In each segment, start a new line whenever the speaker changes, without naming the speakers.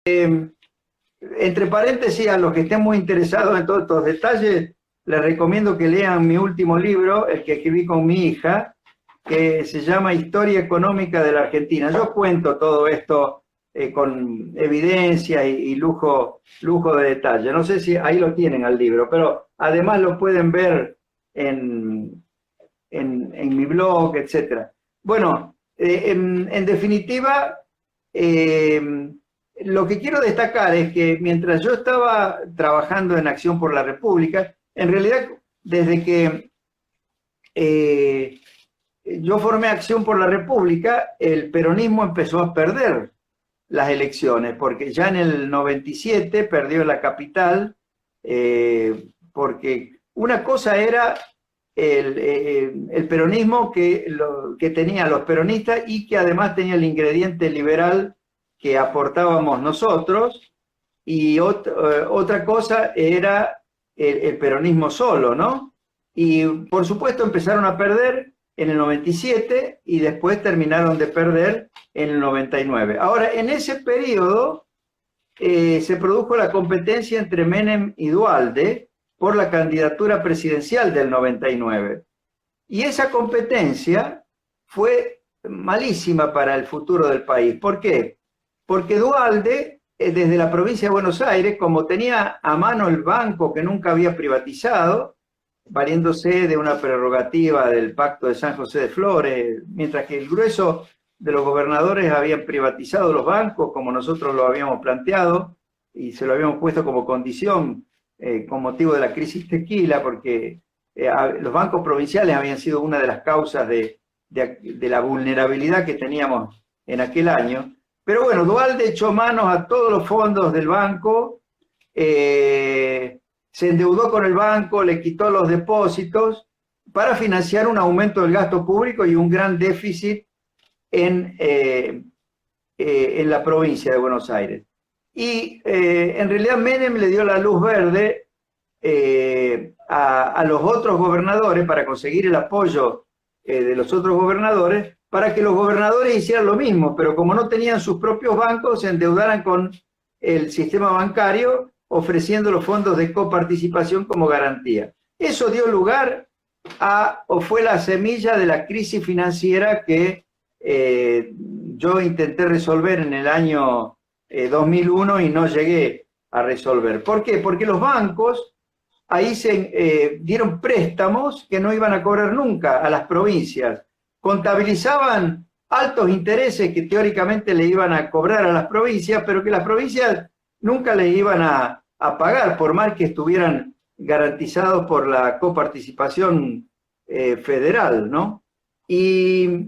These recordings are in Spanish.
Entre paréntesis, a los que estén muy interesados en todos estos detalles, les recomiendo que lean mi último libro, el que escribí con mi hija, que se llama Historia Económica de la Argentina. Yo cuento todo esto con evidencia y lujo de detalle. No sé si ahí lo tienen al libro, pero además lo pueden ver en mi blog, etc. Bueno, en definitiva, lo que quiero destacar es que mientras yo estaba trabajando en Acción por la República, en realidad desde que yo formé Acción por la República, el peronismo empezó a perder las elecciones, porque ya en el 97 perdió la capital, porque una cosa era el peronismo que tenía los peronistas y que además tenía el ingrediente liberal que aportábamos nosotros, y otra cosa era el peronismo solo, ¿no? Y por supuesto empezaron a perder en el 97 y después terminaron de perder en el 99. Ahora, en ese periodo se produjo la competencia entre Menem y Duhalde por la candidatura presidencial del 99. Y esa competencia fue malísima para el futuro del país. ¿Por qué? Porque Duhalde, desde la provincia de Buenos Aires, como tenía a mano el banco que nunca había privatizado, valiéndose de una prerrogativa del Pacto de San José de Flores, mientras que el grueso de los gobernadores habían privatizado los bancos, como nosotros lo habíamos planteado, y se lo habíamos puesto como condición con motivo de la crisis tequila, porque los bancos provinciales habían sido una de las causas de la vulnerabilidad que teníamos en aquel año. Pero bueno, Duhalde echó manos a todos los fondos del banco, se endeudó con el banco, le quitó los depósitos para financiar un aumento del gasto público y un gran déficit en la provincia de Buenos Aires. Y en realidad Menem le dio la luz verde a los otros gobernadores para conseguir el apoyo de los otros gobernadores, para que los gobernadores hicieran lo mismo, pero como no tenían sus propios bancos, se endeudaran con el sistema bancario, ofreciendo los fondos de coparticipación como garantía. Eso dio lugar o fue la semilla de la crisis financiera que yo intenté resolver en el año 2001 y no llegué a resolver. ¿Por qué? Porque los bancos ahí se dieron préstamos que no iban a cobrar nunca a las provincias. Contabilizaban altos intereses que teóricamente le iban a cobrar a las provincias, pero que las provincias nunca le iban a pagar, por más que estuvieran garantizados por la coparticipación federal, ¿no? Y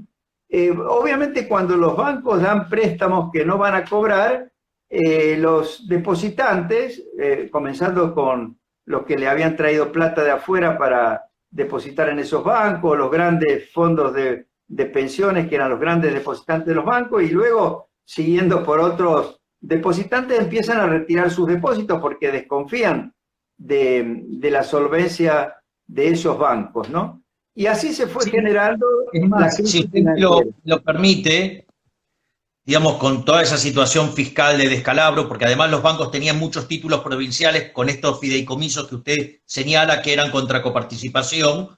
obviamente cuando los bancos dan préstamos que no van a cobrar, los depositantes, comenzando con los que le habían traído plata de afuera para depositar en esos bancos, los grandes fondos de pensiones que eran los grandes depositantes de los bancos, y luego siguiendo por otros depositantes, empiezan a retirar sus depósitos porque desconfían de la solvencia de esos bancos, ¿no? Y así se fue generando la crisis.
Si usted lo permite, digamos, con toda esa situación fiscal de descalabro, porque además los bancos tenían muchos títulos provinciales con estos fideicomisos que usted señala que eran contra coparticipación.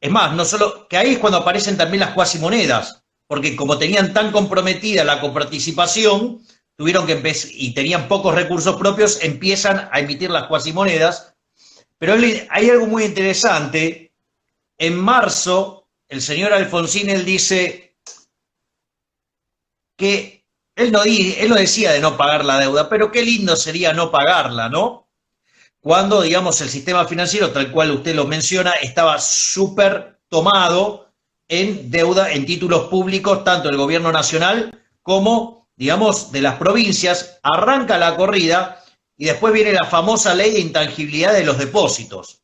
Es más, no solo que ahí es cuando aparecen también las cuasimonedas, porque como tenían tan comprometida la coparticipación, tuvieron que empezar, y tenían pocos recursos propios, empiezan a emitir las cuasimonedas. Pero hay algo muy interesante. En marzo, el señor Alfonsín, él dice que él no decía de no pagar la deuda, pero qué lindo sería no pagarla, ¿no? Cuando, digamos, el sistema financiero, tal cual usted lo menciona, estaba súper tomado en deuda, en títulos públicos, tanto del gobierno nacional como, digamos, de las provincias. Arranca la corrida y después viene la famosa ley de intangibilidad de los depósitos.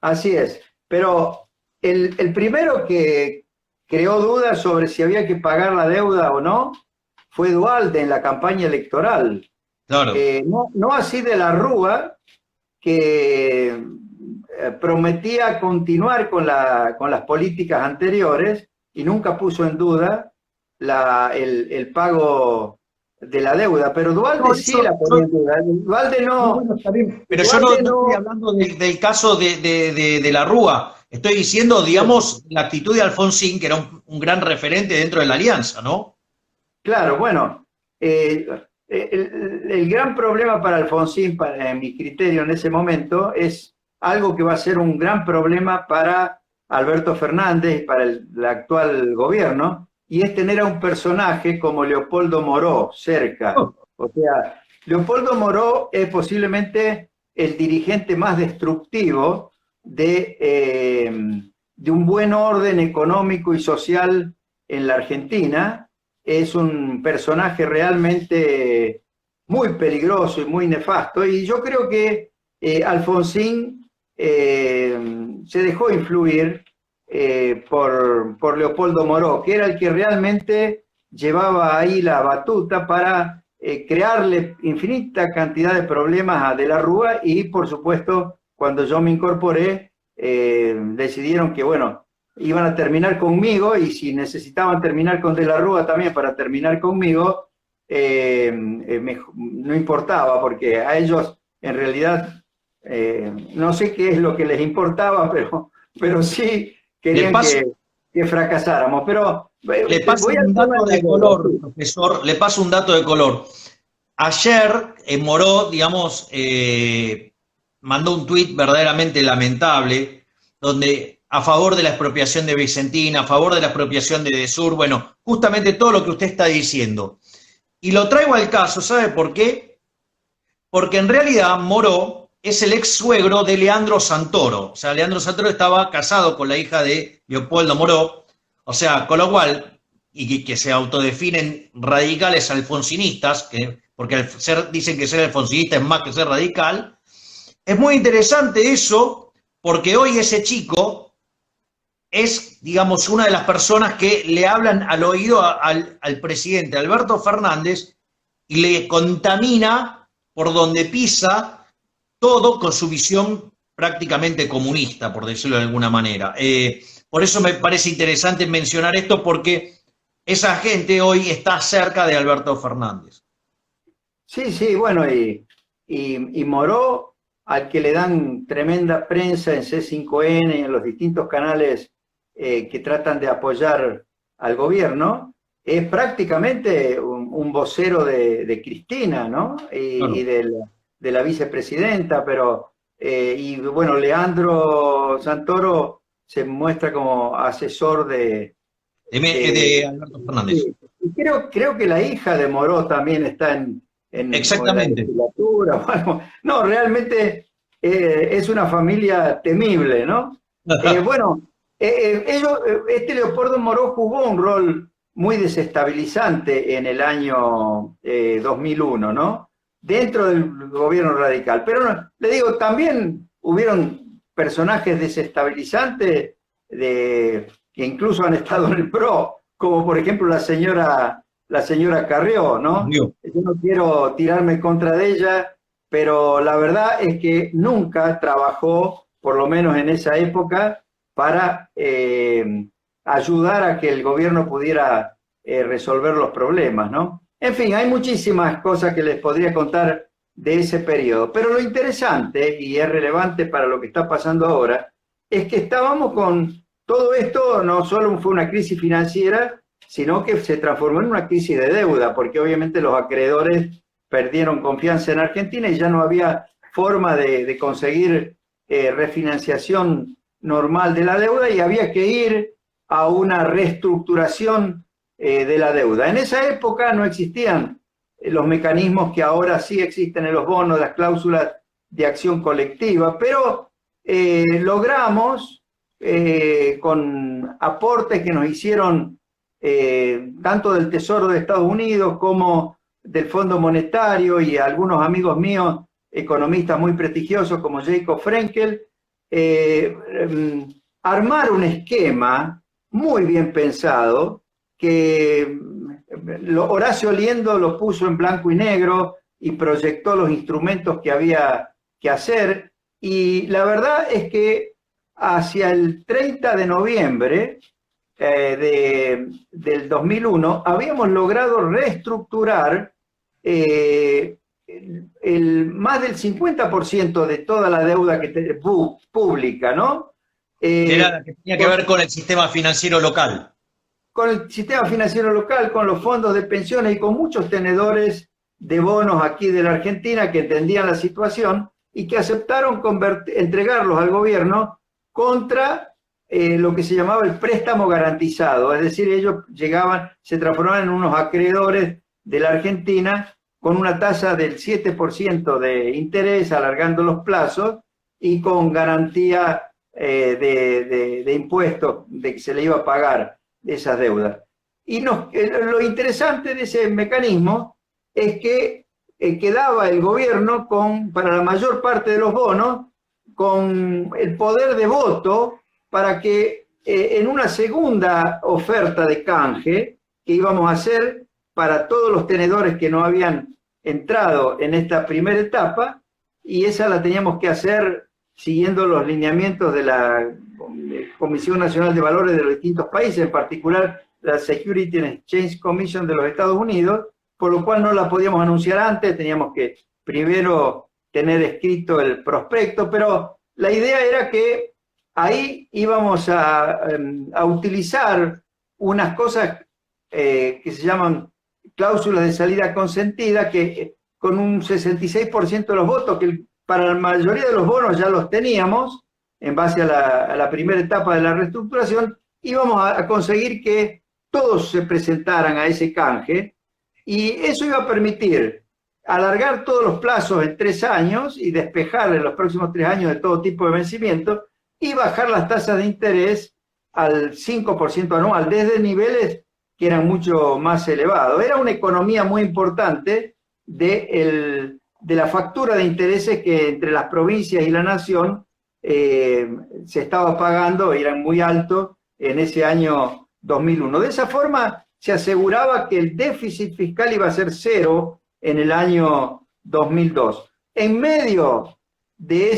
Así es, pero el primero que creó dudas sobre si había que pagar la deuda o no fue Duhalde en la campaña electoral.
Claro.
No así de la Rúa, que prometía continuar con las políticas anteriores y nunca puso en duda el pago de la deuda, pero Duhalde
No,
sí la ponía en duda. Duhalde no.
bueno, está bien. Pero yo no,
Duhalde
no estoy hablando del caso de la Rúa. Estoy diciendo, digamos, la actitud de Alfonsín, que era un gran referente dentro de la alianza, ¿no?
Claro, bueno, el gran problema para Alfonsín, para mi criterio en ese momento, es algo que va a ser un gran problema para Alberto Fernández y para el actual gobierno, y es tener a un personaje como Leopoldo Moró cerca.
Oh.
O sea, Leopoldo Moró es posiblemente el dirigente más destructivo de un buen orden económico y social en la Argentina. Es un personaje realmente muy peligroso y muy nefasto, y yo creo que Alfonsín se dejó influir por Leopoldo Moró, que era el que realmente llevaba ahí la batuta para crearle infinita cantidad de problemas a De la Rúa, y por supuesto cuando yo me incorporé decidieron que bueno, iban a terminar conmigo, y si necesitaban terminar con De la Rúa también para terminar conmigo, no importaba, porque a ellos en realidad no sé qué es lo que les importaba, pero sí querían que fracasáramos. Pero
Le paso
voy
un
al tema
dato
de la
de color, profesor, le paso un dato de color. Ayer Moró, digamos, mandó un tuit verdaderamente lamentable, donde a favor de la expropiación de Vicentina, a favor de la expropiación de Edesur, bueno, justamente todo lo que usted está diciendo. Y lo traigo al caso, ¿sabe por qué? Porque en realidad Moró es el ex suegro de Leandro Santoro. O sea, Leandro Santoro estaba casado con la hija de Leopoldo Moró. O sea, con lo cual, y que se autodefinen radicales alfonsinistas, porque dicen que ser alfonsinista es más que ser radical. Es muy interesante eso, porque hoy ese chico es, digamos, una de las personas que le hablan al oído al presidente Alberto Fernández y le contamina por donde pisa todo con su visión prácticamente comunista, por decirlo de alguna manera. Por eso me parece interesante mencionar esto, porque esa gente hoy está cerca de Alberto Fernández.
Sí, sí, bueno, y Moró, al que le dan tremenda prensa en C5N y en los distintos canales que tratan de apoyar al gobierno, es prácticamente un vocero de Cristina, ¿no? Y
Claro.
de la vicepresidenta, pero, y bueno, Leandro Santoro se muestra como asesor
De Alberto Fernández.
sí. Y creo que la hija de Moró también está o en la
Exactamente.
legislatura o algo. No, realmente es una familia temible, ¿no? Bueno, este Leopoldo Moró jugó un rol muy desestabilizante en el año 2001, ¿no? Dentro del gobierno radical. Pero no, le digo, también hubieron personajes desestabilizantes que incluso han estado en el PRO, como por ejemplo la señora Carrió, ¿no?
Dios.
Yo no quiero tirarme en contra de ella, pero la verdad es que nunca trabajó, por lo menos en esa época, para ayudar a que el gobierno pudiera resolver los problemas, ¿no? En fin, hay muchísimas cosas que les podría contar de ese periodo, pero lo interesante, y es relevante para lo que está pasando ahora, es que estábamos con todo esto, no solo fue una crisis financiera, sino que se transformó en una crisis de deuda, porque obviamente los acreedores perdieron confianza en Argentina y ya no había forma de conseguir refinanciación normal de la deuda, y había que ir a una reestructuración de la deuda. En esa época no existían los mecanismos que ahora sí existen en los bonos, las cláusulas de acción colectiva, pero logramos con aportes que nos hicieron tanto del Tesoro de Estados Unidos como del Fondo Monetario y algunos amigos míos, economistas muy prestigiosos como Jacob Frenkel, armar un esquema muy bien pensado que Horacio Liendo lo puso en blanco y negro y proyectó los instrumentos que había que hacer, y la verdad es que hacia el 30 de noviembre del 2001 habíamos logrado reestructurar más del 50% de toda la deuda pública, ¿no?
Era la que tenía que ver con el sistema financiero local.
Con el sistema financiero local, con los fondos de pensiones y con muchos tenedores de bonos aquí de la Argentina que entendían la situación y que aceptaron entregarlos al gobierno contra lo que se llamaba el préstamo garantizado. Es decir, ellos se transformaban en unos acreedores de la Argentina con una tasa del 7% de interés, alargando los plazos y con garantía de impuestos de que se le iba a pagar esas deudas. Y lo interesante de ese mecanismo es que quedaba el gobierno para la mayor parte de los bonos con el poder de voto para que en una segunda oferta de canje que íbamos a hacer para todos los tenedores que no habían entrado en esta primera etapa, y esa la teníamos que hacer siguiendo los lineamientos de la Comisión Nacional de Valores de los distintos países, en particular la Security and Exchange Commission de los Estados Unidos, por lo cual no la podíamos anunciar antes, teníamos que primero tener escrito el prospecto, pero la idea era que ahí íbamos a utilizar unas cosas que se llaman cláusulas de salida consentida, que con un 66% de los votos, que para la mayoría de los bonos ya los teníamos, en base a la primera etapa de la reestructuración, íbamos a conseguir que todos se presentaran a ese canje, y eso iba a permitir alargar todos los plazos en 3 años y despejar en los próximos 3 años de todo tipo de vencimiento y bajar las tasas de interés al 5% anual, desde niveles que eran mucho más elevados. Era una economía muy importante de la factura de intereses que entre las provincias y la nación se estaba pagando, eran muy altos en ese año 2001. De esa forma se aseguraba que el déficit fiscal iba a ser 0 en el año 2002. En medio de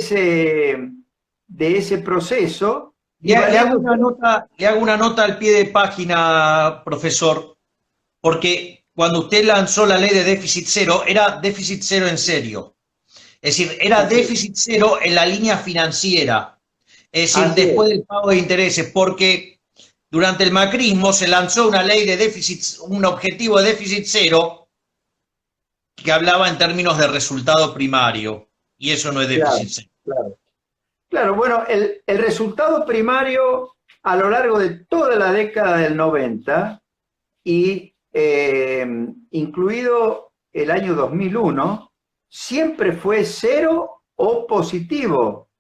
ese proceso...
Le hago una nota al pie de página, profesor, porque cuando usted lanzó la ley de déficit cero, era déficit cero en serio. Es decir, era déficit cero en la línea financiera. Es decir, después del pago de intereses, porque durante el macrismo se lanzó una ley de déficit, un objetivo de déficit cero que hablaba en términos de resultado primario, y eso no es déficit cero.
Claro, bueno, el resultado primario a lo largo de toda la década del 90 y incluido el año 2001, siempre fue 0 o positivo.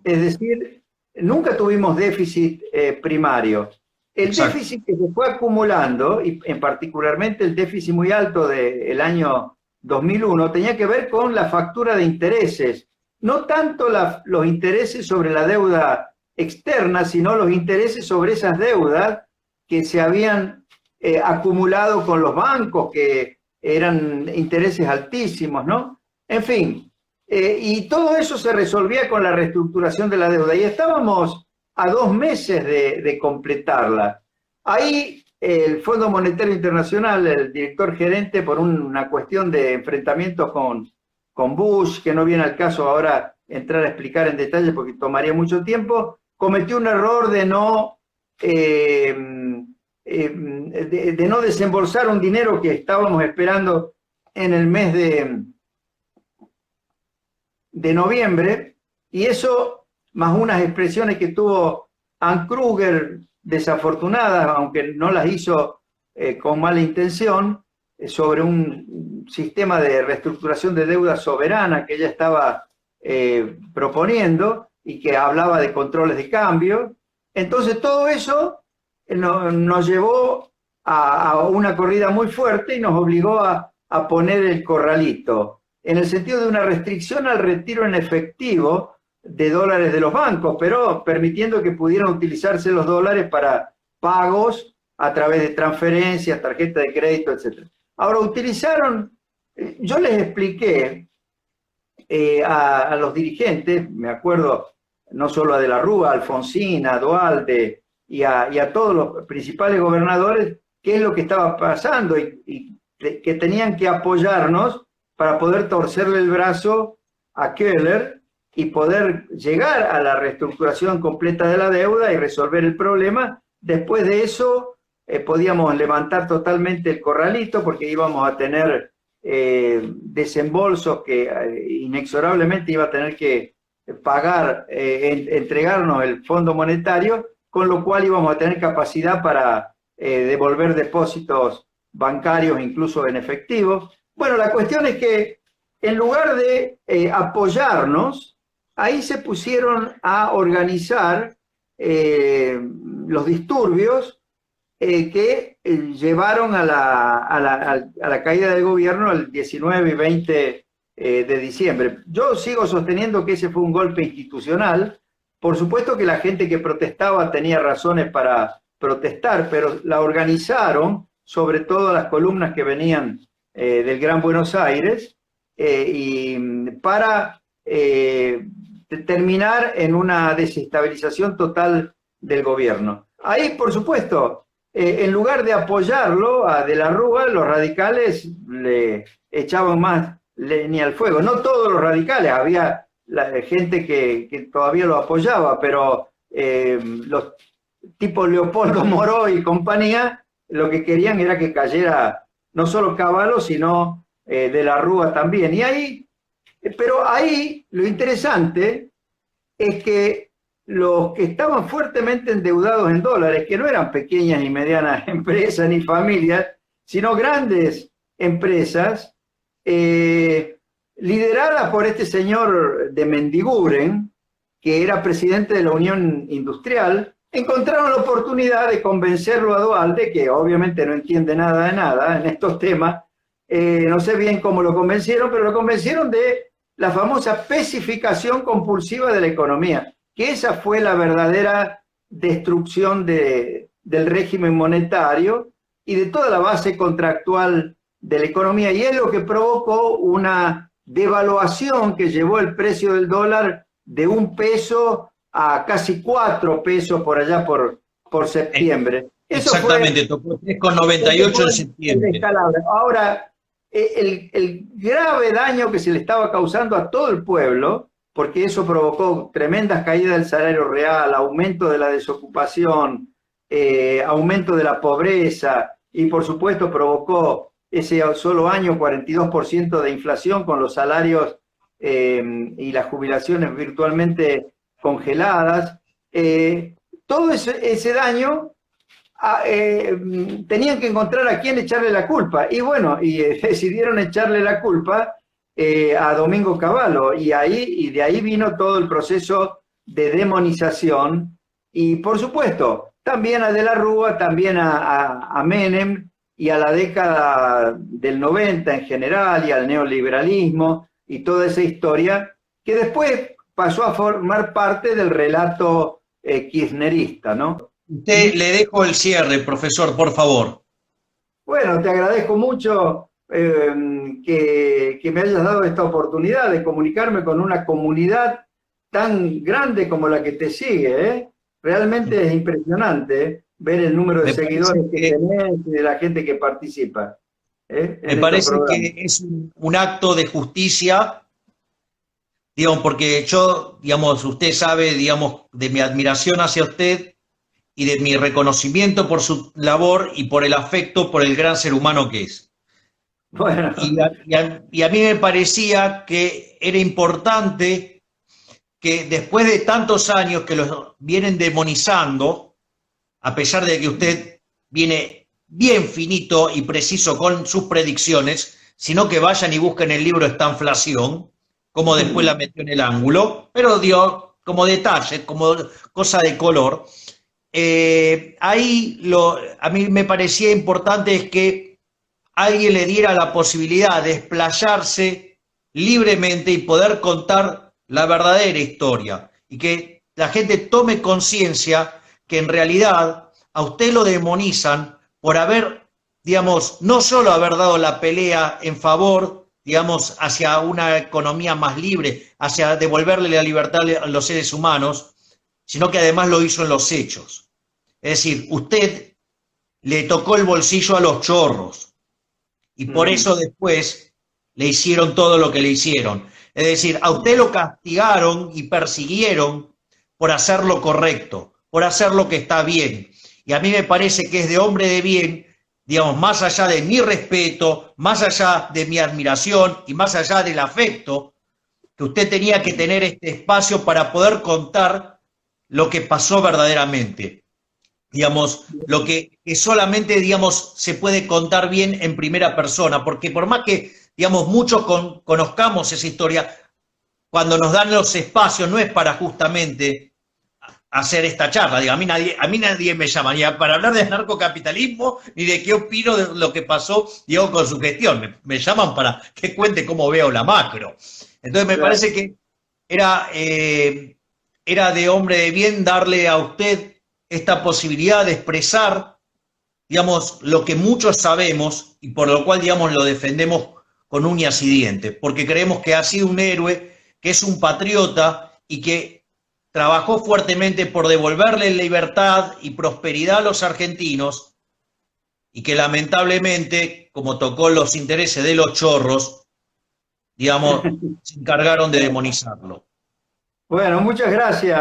Es decir, nunca tuvimos déficit primario. El déficit que se fue acumulando, y en particularmente el déficit muy alto del año 2001, tenía que ver con la factura de intereses. No tanto los intereses sobre la deuda externa, sino los intereses sobre esas deudas que se habían acumulado con los bancos, que eran intereses altísimos, ¿no? En fin, y todo eso se resolvía con la reestructuración de la deuda, y estábamos a 2 meses de completarla. Ahí el Fondo Monetario Internacional, el director gerente, por una cuestión de enfrentamientos con Bush, que no viene al caso ahora entrar a explicar en detalle porque tomaría mucho tiempo, cometió un error de no desembolsar un dinero que estábamos esperando en el mes de noviembre, y eso, más unas expresiones que tuvo Ann Kruger desafortunadas, aunque no las hizo con mala intención, sobre un sistema de reestructuración de deuda soberana que ella estaba proponiendo y que hablaba de controles de cambio. Entonces todo eso nos llevó a una corrida muy fuerte y nos obligó a poner el corralito, en el sentido de una restricción al retiro en efectivo de dólares de los bancos, pero permitiendo que pudieran utilizarse los dólares para pagos a través de transferencias, tarjeta de crédito, etc. Ahora, yo les expliqué a los dirigentes, me acuerdo no solo a De la Rúa, a Alfonsín, a Duhalde y a todos los principales gobernadores, qué es lo que estaba pasando y que tenían que apoyarnos para poder torcerle el brazo a Köhler y poder llegar a la reestructuración completa de la deuda y resolver el problema. Después de eso podíamos levantar totalmente el corralito porque íbamos a tener desembolsos que inexorablemente iba a tener que pagar, entregarnos el Fondo Monetario, con lo cual íbamos a tener capacidad para devolver depósitos bancarios, incluso en efectivo. Bueno, la cuestión es que en lugar de apoyarnos, ahí se pusieron a organizar los disturbios que llevaron a la caída del gobierno el 19 y 20 de diciembre. Yo sigo sosteniendo que ese fue un golpe institucional. Por supuesto que la gente que protestaba tenía razones para protestar, pero la organizaron, sobre todo las columnas que venían del Gran Buenos Aires, y para terminar en una desestabilización total del gobierno. Ahí, por supuesto, en lugar de apoyarlo a De la Rúa, los radicales le echaban más leña al fuego. No todos los radicales, había gente que todavía lo apoyaba, pero los tipos Leopoldo Moró y compañía lo que querían era que cayera no solo Cavallo, sino De la Rúa también. Pero ahí lo interesante es que los que estaban fuertemente endeudados en dólares, que no eran pequeñas ni medianas empresas ni familias, sino grandes empresas, lideradas por este señor de Mendiguren, que era presidente de la Unión Industrial, encontraron la oportunidad de convencerlo a Duhalde, que obviamente no entiende nada de nada en estos temas. No sé bien cómo lo convencieron, pero lo convencieron de la famosa especificación compulsiva de la economía, que esa fue la verdadera destrucción del régimen monetario y de toda la base contractual de la economía, y es lo que provocó una devaluación que llevó el precio del dólar de 1 peso a casi 4 pesos por allá por septiembre.
Exactamente, tocó 3,98 en septiembre.
Ahora, el grave daño que se le estaba causando a todo el pueblo, porque eso provocó tremendas caídas del salario real, aumento de la desocupación, aumento de la pobreza, y por supuesto provocó ese solo año 42% de inflación con los salarios y las jubilaciones virtualmente congeladas. Todo ese daño tenían que encontrar a quién echarle la culpa, y bueno, decidieron echarle la culpa a Domingo Cavallo, y de ahí vino todo el proceso de demonización, y por supuesto también a De la Rúa, también a Menem, y a la década del 90 en general, y al neoliberalismo, y toda esa historia, que después pasó a formar parte del relato kirchnerista, ¿no?
Usted, le dejo el cierre, profesor, por favor.
Bueno, te agradezco mucho que me hayas dado esta oportunidad de comunicarme con una comunidad tan grande como la que te sigue, ¿eh? Realmente es impresionante ver el número de seguidores que tenés y de la gente que participa.
Me parece que es un acto de justicia, digamos, porque yo, digamos, usted sabe, digamos, de mi admiración hacia usted y de mi reconocimiento por su labor y por el afecto por el gran ser humano que es. Bueno. Y a mí me parecía que era importante que después de tantos años que los vienen demonizando, a pesar de que usted viene bien finito y preciso con sus predicciones, sino que vayan y busquen el libro Estanflación, como después la metió en el ángulo, pero dio como detalle, como cosa de color. Ahí a mí me parecía importante es que alguien le diera la posibilidad de explayarse libremente y poder contar la verdadera historia, y que la gente tome conciencia que en realidad a usted lo demonizan por haber, digamos, no solo haber dado la pelea en favor, digamos, hacia una economía más libre, hacia devolverle la libertad a los seres humanos, sino que además lo hizo en los hechos. Es decir, usted le tocó el bolsillo a los chorros, y por eso después le hicieron todo lo que le hicieron. Es decir, a usted lo castigaron y persiguieron por hacer lo correcto, por hacer lo que está bien. Y a mí me parece que es de hombre de bien, digamos, más allá de mi respeto, más allá de mi admiración y más allá del afecto, que usted tenía que tener este espacio para poder contar lo que pasó verdaderamente. Digamos, lo que solamente, digamos, se puede contar bien en primera persona, porque por más que, digamos, muchos conozcamos esa historia, cuando nos dan los espacios no es para justamente hacer esta charla. Digo, a mí nadie me llama ni para hablar de anarcocapitalismo ni de qué opino de lo que pasó, digo, con su gestión. Me llaman para que cuente cómo veo la macro. Entonces me parece que era de hombre de bien darle a usted esta posibilidad de expresar, digamos, lo que muchos sabemos y por lo cual, digamos, lo defendemos con uñas y dientes, porque creemos que ha sido un héroe, que es un patriota y que trabajó fuertemente por devolverle libertad y prosperidad a los argentinos y que lamentablemente, como tocó los intereses de los chorros, digamos, se encargaron de demonizarlo.
Bueno, muchas gracias,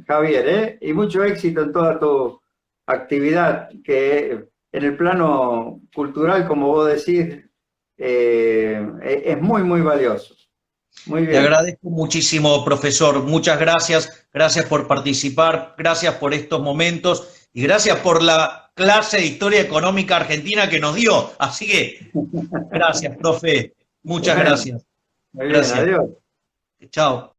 Javier, ¿eh? Y mucho éxito en toda tu actividad, que en el plano cultural, como vos decís, es muy, muy valioso. Muy bien.
Te agradezco muchísimo, profesor. Muchas gracias. Gracias por participar, gracias por estos momentos y gracias por la clase de historia económica argentina que nos dio. Así que, gracias, profe. Muchas gracias.
Muy bien,
gracias.
adiós.
Chao.